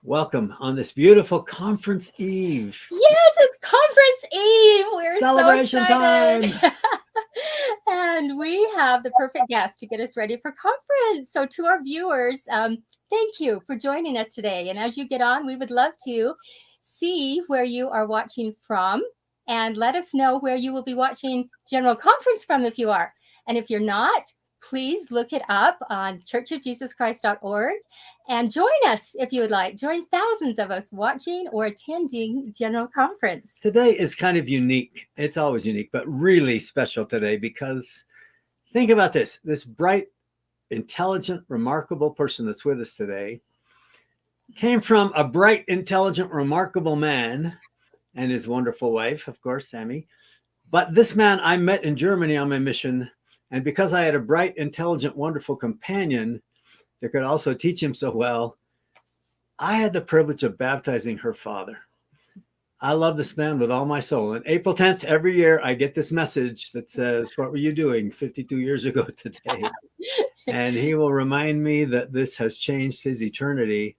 Welcome on this beautiful conference eve. Yes, it's conference eve. We're Celebration so time. excited. And we have the perfect guest to get us ready for conference. So to our viewers, thank you for joining us today. And as you get on, we would love to see where you are watching from and let us know where you will be watching General Conference from if you are. And if you're not, please look it up on churchofjesuschrist.org and join us if you would like. Join thousands of us watching or attending General Conference. Today is kind of unique. It's always unique, but really special today because think about this bright, intelligent, remarkable person that's with us today came from a bright, intelligent, remarkable man and his wonderful wife, of course, Sammy. But this man I met in Germany on my mission. And because I had a bright, intelligent, wonderful companion that could also teach him so well, I had the privilege of baptizing her father. I love this man with all my soul. And April 10th, every year, I get this message that says, what were you doing 52 years ago today? And he will remind me that this has changed his eternity.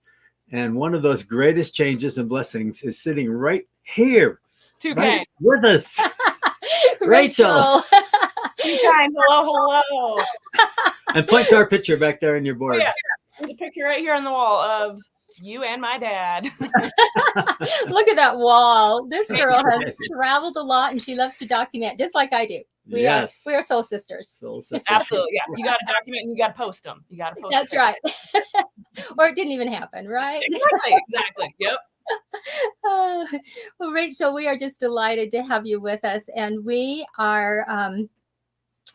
And one of those greatest changes and blessings is sitting right here, right with us. Rachel. You guys, hello. And point to our picture back there in your board. Oh, yeah. There's a picture right here on the wall of you and my dad. Look at that wall. This girl has traveled a lot and she loves to document just like I do. We are soul sisters. Soul sisters. Absolutely. Yeah. You got to document and you got to post them. That's right. Or it didn't even happen, right? Exactly. Yep. Well, Rachel, we are just delighted to have you with us. And we are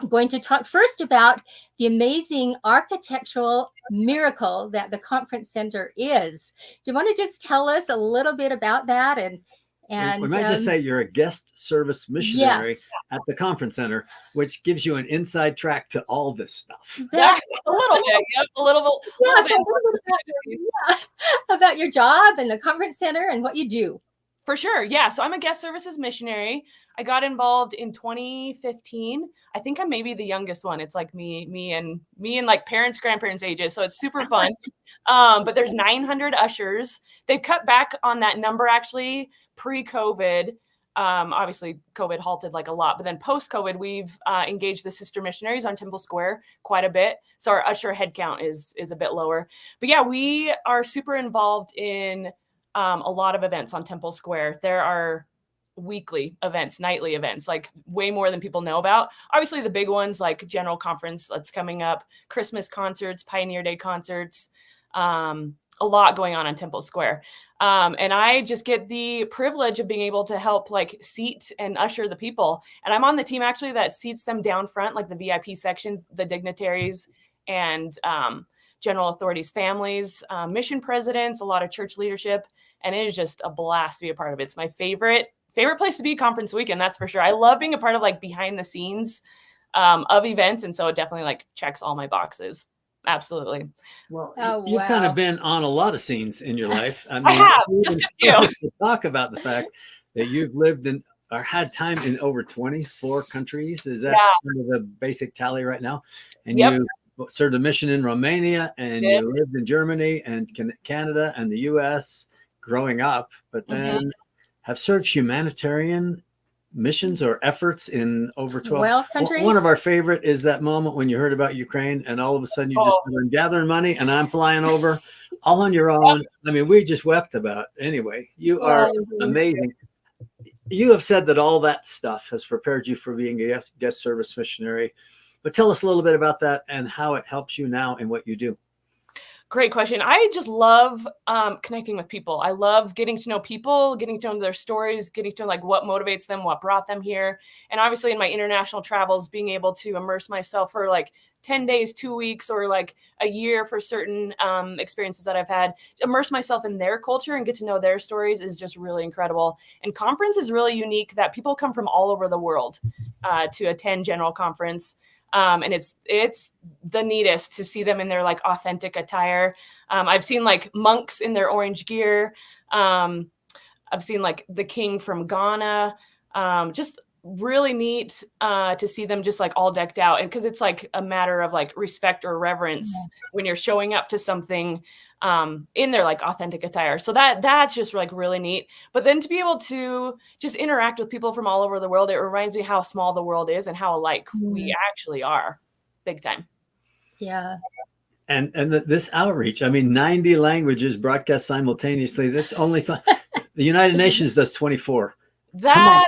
going to talk first about the amazing architectural miracle that the conference center is. Do you want to just tell us a little bit about that? And we might just say you're a guest service missionary at the conference center, which gives you an inside track to all this stuff. Yeah, a little bit. Yep, a little bit about your job and the conference center and what you do. For sure. Yeah. So I'm a guest services missionary. I got involved in 2015. I think I'm maybe the youngest one. It's like me and like parents, grandparents ages. So it's super fun. But there's 900 ushers. They've cut back on that number actually pre-COVID. Obviously COVID halted like a lot, but then post-COVID, we've engaged the sister missionaries on Temple Square quite a bit. So our usher headcount is a bit lower, but yeah, we are super involved in a lot of events on Temple Square. There are weekly events, nightly events, like way more than people know about. Obviously the big ones like General Conference that's coming up, Christmas concerts, Pioneer Day concerts, a lot going on Temple Square. And I just get the privilege of being able to help like seat and usher the people. And I'm on the team actually that seats them down front, like the VIP sections, the dignitaries and general authorities, families, mission presidents, a lot of church leadership. And it is just a blast to be a part of it. It's my favorite place to be conference weekend. That's for sure. I love being a part of like behind the scenes of events. And so it definitely like checks all my boxes. Absolutely. Well, you've kind of been on a lot of scenes in your life. I mean, I have just a few. To talk about the fact that you've lived in or had time in over 24 countries. Is that kind of the basic tally right now? And you served a mission in Romania and you lived in Germany and Canada and the US growing up, but then have served humanitarian missions or efforts in over 12 countries. One of our favorite is that moment when you heard about Ukraine and all of a sudden you just started gathering money and I'm flying over all on your own. I mean, we just wept about it. Anyway, you are amazing. You have said that all that stuff has prepared you for being a guest service missionary, but tell us a little bit about that and how it helps you now in what you do. Great question. I just love connecting with people. I love getting to know people, getting to know their stories, getting to know like what motivates them, what brought them here. And obviously in my international travels, being able to immerse myself for like 10 days, 2 weeks, or like a year for certain experiences that I've had, immerse myself in their culture and get to know their stories is just really incredible. And conference is really unique that people come from all over the world to attend General Conference. And it's the neatest to see them in their like authentic attire. I've seen like monks in their orange gear. I've seen like the king from Ghana, just really neat to see them just like all decked out, and because it's like a matter of like respect or reverence when you're showing up to something in their like authentic attire. So that's just like really neat. But then to be able to just interact with people from all over the world, it reminds me how small the world is and how alike we actually are, big time. Yeah. And this outreach, I mean, 90 languages broadcast simultaneously. That's only the United Nations does 24. That's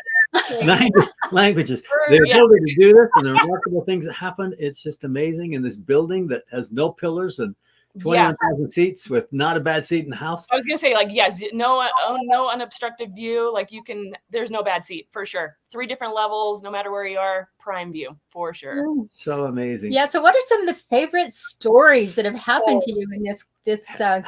90 languages. Yeah. The ability to do this and the remarkable things that happen, it's just amazing. In this building that has no pillars and 21,000 seats with not a bad seat in the house. I was gonna say, like, yes, no unobstructed view. Like there's no bad seat for sure. 3 different levels, no matter where you are, prime view for sure. So amazing. Yeah. So what are some of the favorite stories that have happened to you in this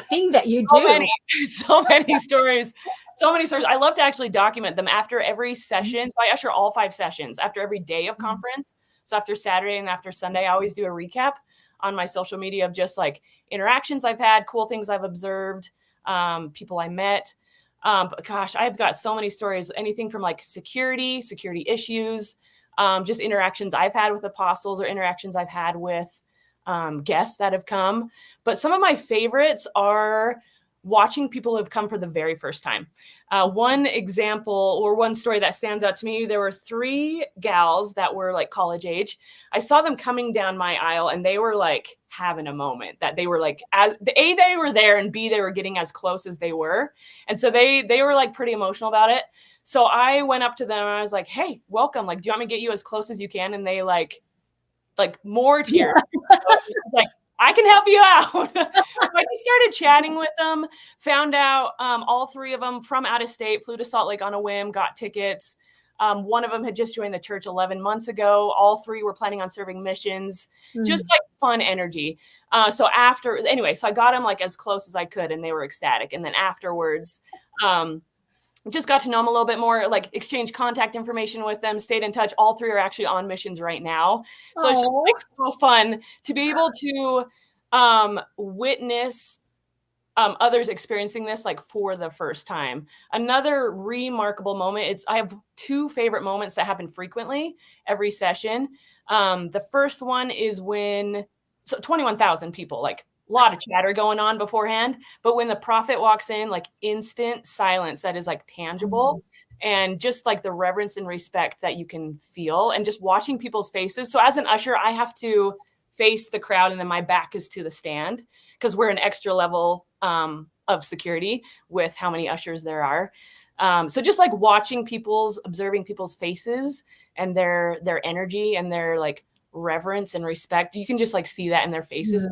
thing that you do? So many stories. So many stories. I love to actually document them after every session. So I usher all 5 sessions after every day of conference. So after Saturday and after Sunday, I always do a recap on my social media of just like interactions I've had, cool things I've observed, people I met. But gosh, I've got so many stories, anything from like security issues, just interactions I've had with apostles or interactions I've had with guests that have come. But some of my favorites are watching people who have come for the very first time. One example or one story that stands out to me, there were 3 gals that were like college age. I saw them coming down my aisle and they were like having a moment that they were like, they were there, and B, they were getting as close as they were. And so they were like pretty emotional about it. So I went up to them and I was like, hey, welcome. Like, do you want me to get you as close as you can? And they like more tears. Like, I can help you out. So I just started chatting with them, found out all 3 of them from out of state, flew to Salt Lake on a whim, got tickets. One of them had just joined the church 11 months ago. All 3 were planning on serving missions, just like fun energy. So I got them like as close as I could and they were ecstatic. And then afterwards, just got to know them a little bit more, like exchanged contact information with them, stayed in touch. All 3 are actually on missions right now. So It's just like so fun to be able to witness others experiencing this like for the first time. Another remarkable moment, I have 2 favorite moments that happen frequently every session. The first one is when 21,000 people, like a lot of chatter going on beforehand, but when the prophet walks in, like instant silence that is like tangible, and just like the reverence and respect that you can feel, and just watching people's faces. So as an usher, I have to face the crowd and then my back is to the stand because we're an extra level of security with how many ushers there are. So just like observing people's faces and their energy and their like reverence and respect, you can just like see that in their faces.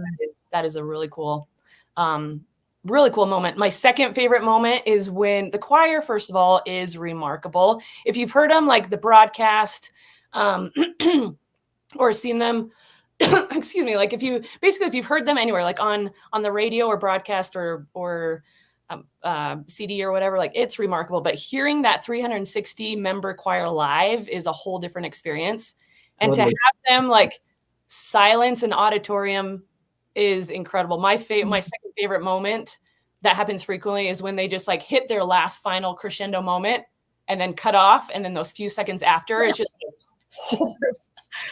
That is a really cool moment. My second favorite moment is when the choir, first of all, is remarkable. If you've heard them, like the broadcast, or seen them, excuse me, like if you've heard them anywhere, like on the radio or broadcast or CD or whatever, like it's remarkable. But hearing that 360 member choir live is a whole different experience. And to have them like silence an auditorium is incredible. My second favorite moment that happens frequently is when they just like hit their last final crescendo moment and then cut off. And then those few seconds after, it's just,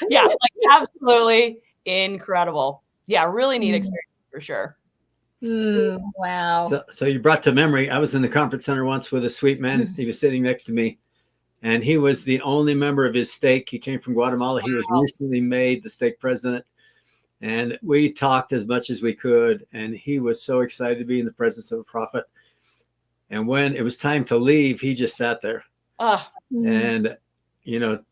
yeah, like absolutely incredible. Yeah, really neat experience for sure. Wow. So you brought to memory, I was in the conference center once with a sweet man. He was sitting next to me. And he was the only member of his stake. He came from Guatemala. He was recently made the stake president. And we talked as much as we could. And he was so excited to be in the presence of a prophet. And when it was time to leave, he just sat there. And,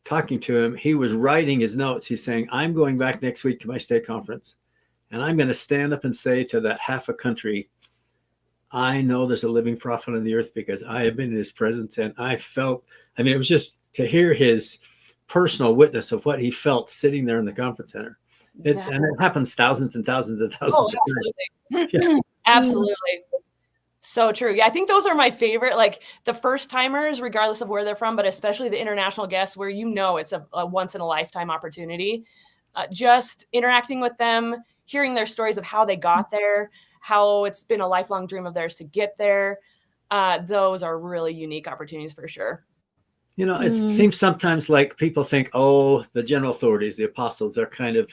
talking to him, he was writing his notes. He's saying, I'm going back next week to my stake conference. And I'm going to stand up and say to that half a country, I know there's a living prophet on the earth because I have been in his presence. And it was just to hear his personal witness of what he felt sitting there in the conference center. And it happens thousands and thousands and thousands of times. Yeah. Absolutely. So true. Yeah, I think those are my favorite, like the first timers, regardless of where they're from, but especially the international guests where it's a once in a lifetime opportunity. Just interacting with them, hearing their stories of how they got there, how it's been a lifelong dream of theirs to get there. Those are really unique opportunities for sure. You know, it seems sometimes like people think, oh, the general authorities, the apostles, are kind of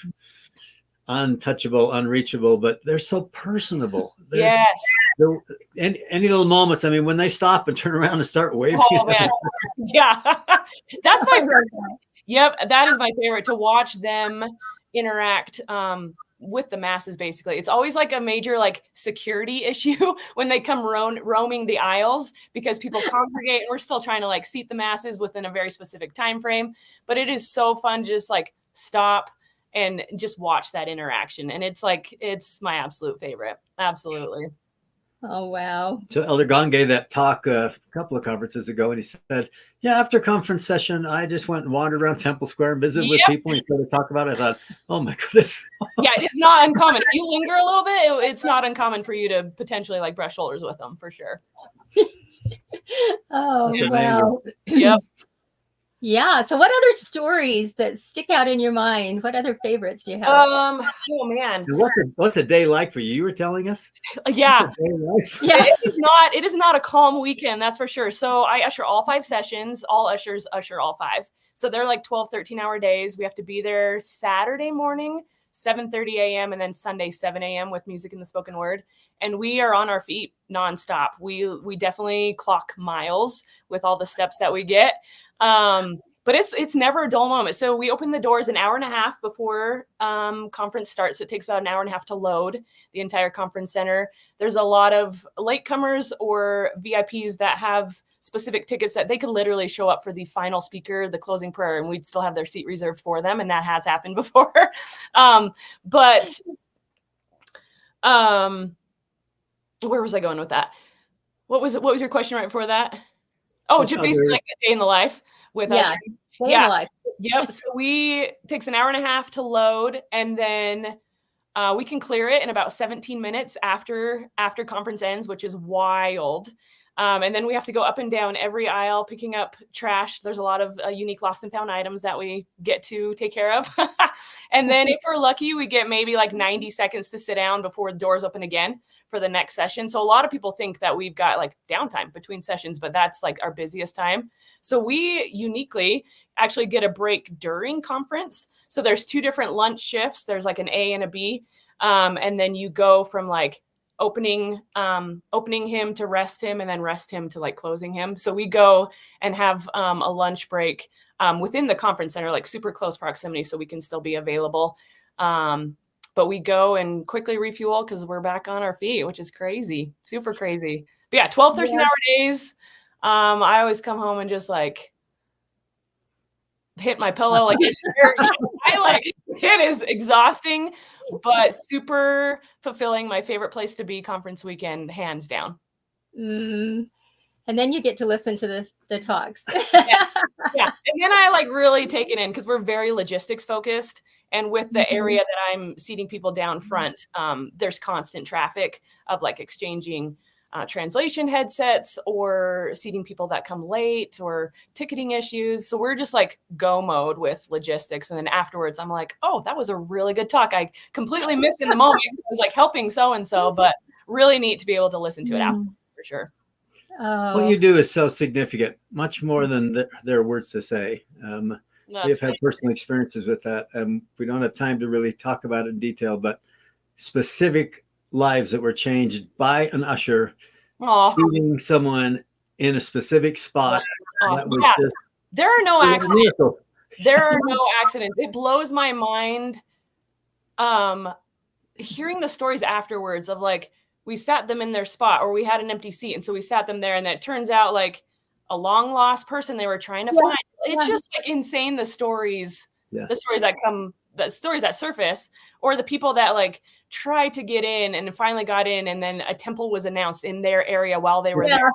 untouchable, unreachable, but they're so personable. Yes. Any little moments. I mean, when they stop and turn around and start waving. Oh man. Yeah. That's my favorite. Yep. That is my favorite, to watch them interact with the masses. Basically, it's always like a major like security issue when they come roaming the aisles, because people congregate and we're still trying to like seat the masses within a very specific time frame. But it is so fun to just like stop and just watch that interaction. And it's like, it's my absolute favorite. Absolutely. Oh, wow. So Elder Gong gave that talk a couple of conferences ago, and he said, yeah, after conference session, I just went and wandered around Temple Square and visited with people and started to talk about it. I thought, oh my goodness. Yeah, it's not uncommon. If you linger a little bit, it's not uncommon for you to potentially like brush shoulders with them, for sure. Oh, That's wow. Yep. Yeah. So what other stories that stick out in your mind? What other favorites do you have? Oh man. What's a day like for you? You were telling us? Yeah. Yeah. It is not a calm weekend, that's for sure. So I usher all 5 sessions. All ushers usher all 5. So they're like 12, 13-hour days. We have to be there Saturday morning, 7:30 a.m. and then Sunday, 7 a.m. with music and the spoken word. And we are on our feet nonstop. We definitely clock miles with all the steps that we get. But it's never a dull moment. So we open the doors an hour and a half before conference starts. So it takes about an hour and a half to load the entire conference center. There's a lot of latecomers or VIPs that have specific tickets that they could literally show up for the final speaker, the closing prayer, and we'd still have their seat reserved for them. And that has happened before. But where was I going with that? What was your question right before that? Oh, just basically like a day in the life with us. Yeah. Yep. So takes an hour and a half to load, and then we can clear it in about 17 minutes after conference ends, which is wild. And then we have to go up and down every aisle picking up trash. There's a lot of unique lost and found items that we get to take care of. And then if we're lucky, we get maybe like 90 seconds to sit down before the doors open again for the next session. So a lot of people think that we've got like downtime between sessions, but that's like our busiest time. So we uniquely actually get a break during conference. So there's 2 different lunch shifts. There's like an A and a B. And then you go from like opening him to rest him, and then rest him to like closing him. So we go and have a lunch break within the conference center, like super close proximity, so we can still be available. But we go and quickly refuel because we're back on our feet, which is crazy, super crazy. But yeah, 12, 13-hour days. I always come home and just like hit my pillow. Like it is exhausting, but super fulfilling. My favorite place to be conference weekend, hands down. And then you get to listen to the talks. Yeah. And then I like really take it in because we're very logistics focused. And with the area that I'm seating people down front, there's constant traffic of like exchanging translation headsets or seating people that come late or ticketing issues. So we're just like go mode with logistics. And then afterwards, I'm like, oh, that was a really good talk. I completely missed in the moment. I was like helping so-and-so, but really neat to be able to listen to it afterwards, for sure. What you do is so significant, much more than their words to say. We've had personal experiences with that. We don't have time to really talk about it in detail, but specific lives that were changed by an usher seating someone in a specific spot. Awesome. There are no accidents. There are no accidents. It blows my mind hearing the stories afterwards of like, we sat them in their spot or we had an empty seat. And so we sat them there, and that turns out like a long lost person they were trying to find. It's just like insane. The stories that surface, or the people that like tried to get in and finally got in, and then a temple was announced in their area while they were there.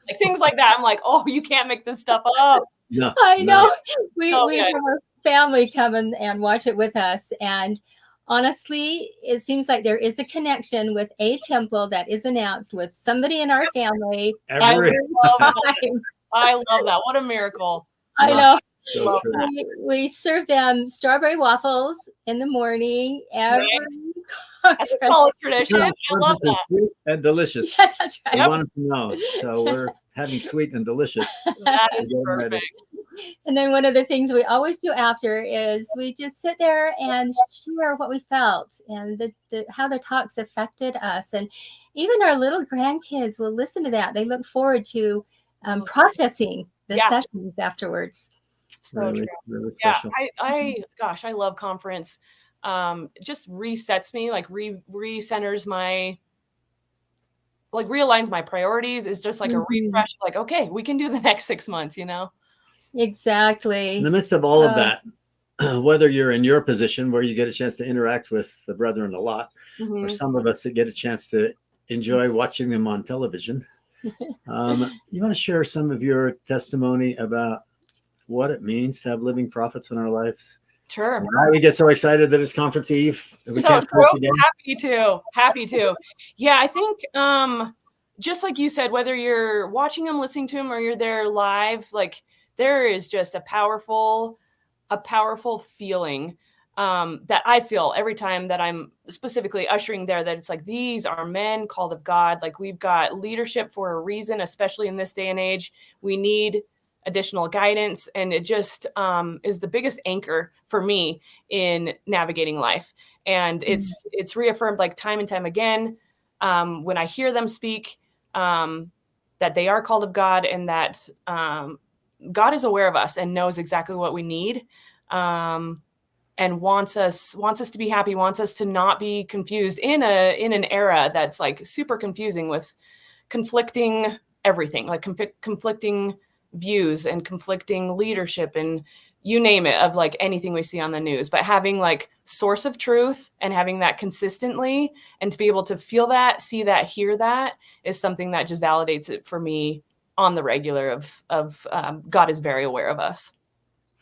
Like things like that. I'm like, oh, you can't make this stuff up. No, I know. We have our family come and watch it with us, and honestly, it seems like there is a connection with a temple that is announced with somebody in our family every time. I love that. What a miracle. I know. So we serve them strawberry waffles in the morning every That's a solid tradition. I love that. Sweet and delicious. Yeah, that's We right. want them to know. So we're having sweet and delicious. That is to get 'em ready. perfect. And then one of the things we always do after is we just sit there and share what we felt and how the talks affected us. And even our little grandkids will listen to that. They look forward to processing the Yeah. sessions afterwards. So Really, true. really Yeah, special. gosh, I love conference. Just resets me, like recenters my, like realigns my priorities. Is just like a refresh. Like, okay, we can do the next 6 months, you know? Exactly. In the midst of all of that, whether you're in your position where you get a chance to interact with the brethren a lot, or some of us that get a chance to enjoy watching them on television, you want to share some of your testimony about what it means to have living prophets in our lives? Sure. Why we get so excited that it's conference eve. So true. Happy to. Yeah, I think just like you said, whether you're watching them, listening to them, or you're there live, like there is just a powerful feeling that I feel every time that I'm specifically ushering there, that it's like, these are men called of God. Like, we've got leadership for a reason, especially in this day and age. We need additional guidance. And it just is the biggest anchor for me in navigating life. And it's reaffirmed like time and time again when I hear them speak, that they are called of God, and that God is aware of us and knows exactly what we need, and wants us to be happy, wants us to not be confused in an era that's like super confusing with conflicting everything, like conflicting views and conflicting leadership and you name it, of like anything we see on the news. But having like source of truth and having that consistently, and to be able to feel that, see that, hear that, is something that just validates it for me on the regular of God is very aware of us.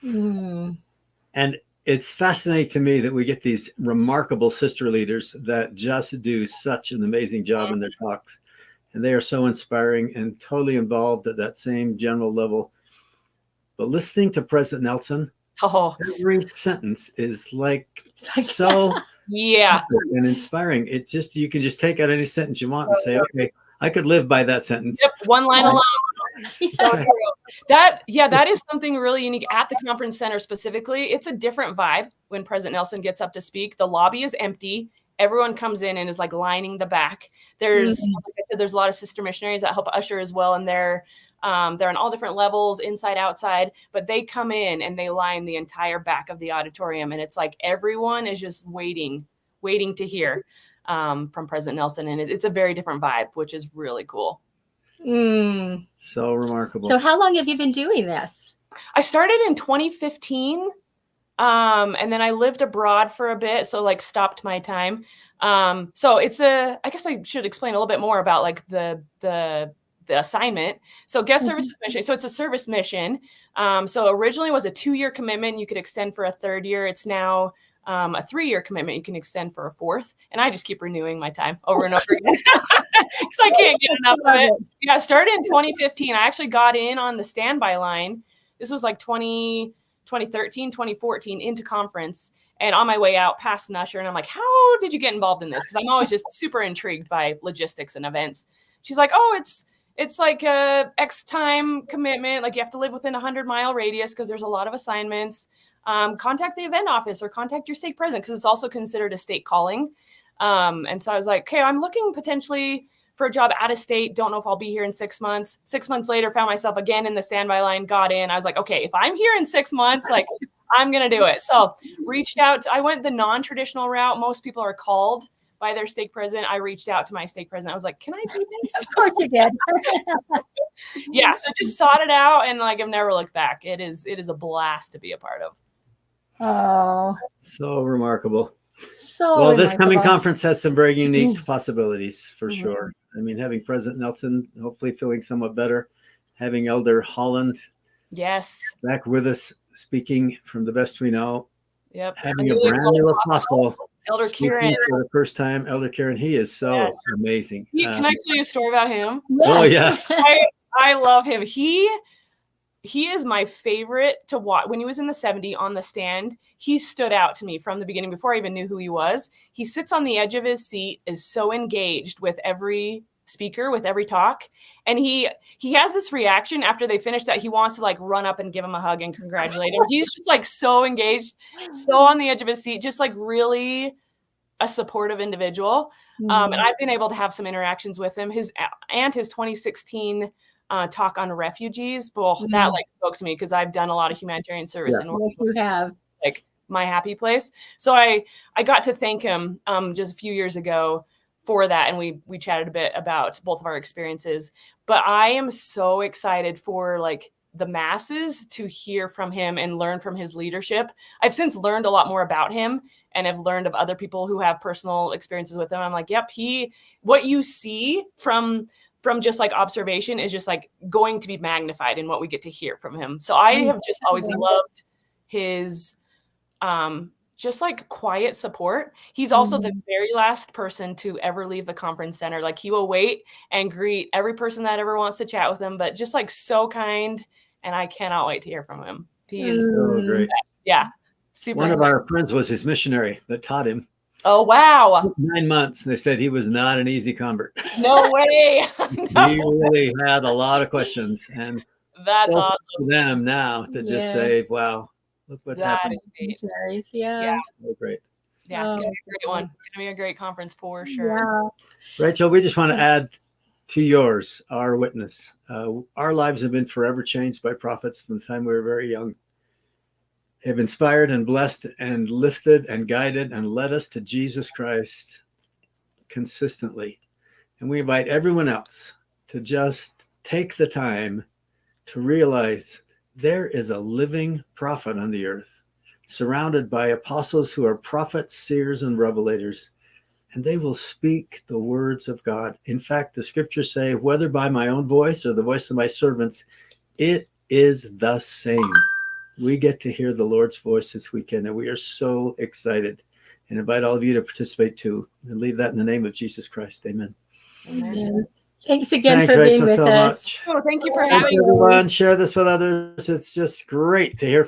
And it's fascinating to me that we get these remarkable sister leaders that just do such an amazing job in their talks. And they are so inspiring and totally involved at that same general level. But listening to President Nelson, every sentence is like so and inspiring. It's just, you can just take out any sentence you want and say, okay, I could live by that sentence. Yep, one line alone. So true. That is something really unique at the conference center specifically. It's a different vibe when President Nelson gets up to speak. The lobby is empty. Everyone comes in and is like lining the back. There's, like I said, there's a lot of sister missionaries that help usher as well. And they're on all different levels, inside, outside, but they come in and they line the entire back of the auditorium. And it's like, everyone is just waiting to hear from President Nelson. And it's a very different vibe, which is really cool. So remarkable. So how long have you been doing this? I started in 2015. And then I lived abroad for a bit, so like stopped my time. So it's I guess I should explain a little bit more about like the assignment. So guest services mission. So it's a service mission. So originally was a 2-year commitment. You could extend for a 3rd year. It's now a 3-year commitment. You can extend for a 4th. And I just keep renewing my time over and over again because I can't get enough of it. Yeah, I started in 2015. I actually got in on the standby line. This was like 2013, 2014 into conference, and on my way out past an usher, and I'm like, how did you get involved in this? Because I'm always just super intrigued by logistics and events. She's like, oh, it's like a X time commitment. Like you have to live within 100-mile radius because there's a lot of assignments. Contact the event office or contact your stake president because it's also considered a state calling. And so I was like, okay, I'm looking potentially for a job out of state. Don't know if I'll be here in 6 months. 6 months later, found myself again in the standby line, got in. I was like, okay, if I'm here in 6 months, like I'm going to do it. So reached out. I went the non-traditional route. Most people are called by their stake president. I reached out to my stake president. I was like, can I do this? Of course you did. Yeah. So just sought it out. And like, I've never looked back. It is a blast to be a part of. Oh, so remarkable. So well, this coming conference has some very unique possibilities for sure. I mean, having President Nelson hopefully feeling somewhat better, having Elder Holland back with us speaking from the best we know. Yep. Having a brand new apostle, Elder Kieran, for the first time. Elder Kieran, he is so amazing. Can I tell you a story about him? Yes. Oh yeah. I love him. He he is my favorite to watch. When he was in the 70 on the stand, he stood out to me from the beginning before I even knew who he was. He sits on the edge of his seat, is so engaged with every speaker, with every talk. And he has this reaction after they finish that he wants to like run up and give him a hug and congratulate him. He's just like so engaged, so on the edge of his seat, just like really a supportive individual. And I've been able to have some interactions with him. His 2016 talk on refugees, that like spoke to me because I've done a lot of humanitarian service and you have like my happy place. So I got to thank him just a few years ago for that, and we chatted a bit about both of our experiences. But I am so excited for like the masses to hear from him and learn from his leadership. I've since learned a lot more about him and have learned of other people who have personal experiences with him. I'm like, yep, what you see from just like observation is just like going to be magnified in what we get to hear from him. So I have just always loved his just like quiet support. He's also the very last person to ever leave the conference center. Like he will wait and greet every person that ever wants to chat with him, but just like so kind. And I cannot wait to hear from him. He's so great. Yeah. Super One excited. of our friends was his missionary that taught him. Oh, wow. 9 months. They said he was not an easy convert. No way. No. He really had a lot of questions. And that's so awesome. For them now to just say, wow, look what's happening. Yeah. So great. Yeah, it's going to be a great one. It's going to be a great conference for sure. Yeah. Rachel, we just want to add to yours, our witness. Our lives have been forever changed by prophets from the time we were very young. Have inspired and blessed and lifted and guided and led us to Jesus Christ consistently. And we invite everyone else to just take the time to realize there is a living prophet on the earth, surrounded by apostles who are prophets, seers, and revelators, and they will speak the words of God. In fact, the scriptures say, whether by my own voice or the voice of my servants, it is the same. We get to hear the Lord's voice this weekend, and we are so excited, and invite all of you to participate too. And leave that in the name of Jesus Christ. Amen. Amen. Thanks again Thanks, for being Rachel, with so us. much. Oh, thank you for having me. Everyone, share this with others. It's just great to hear from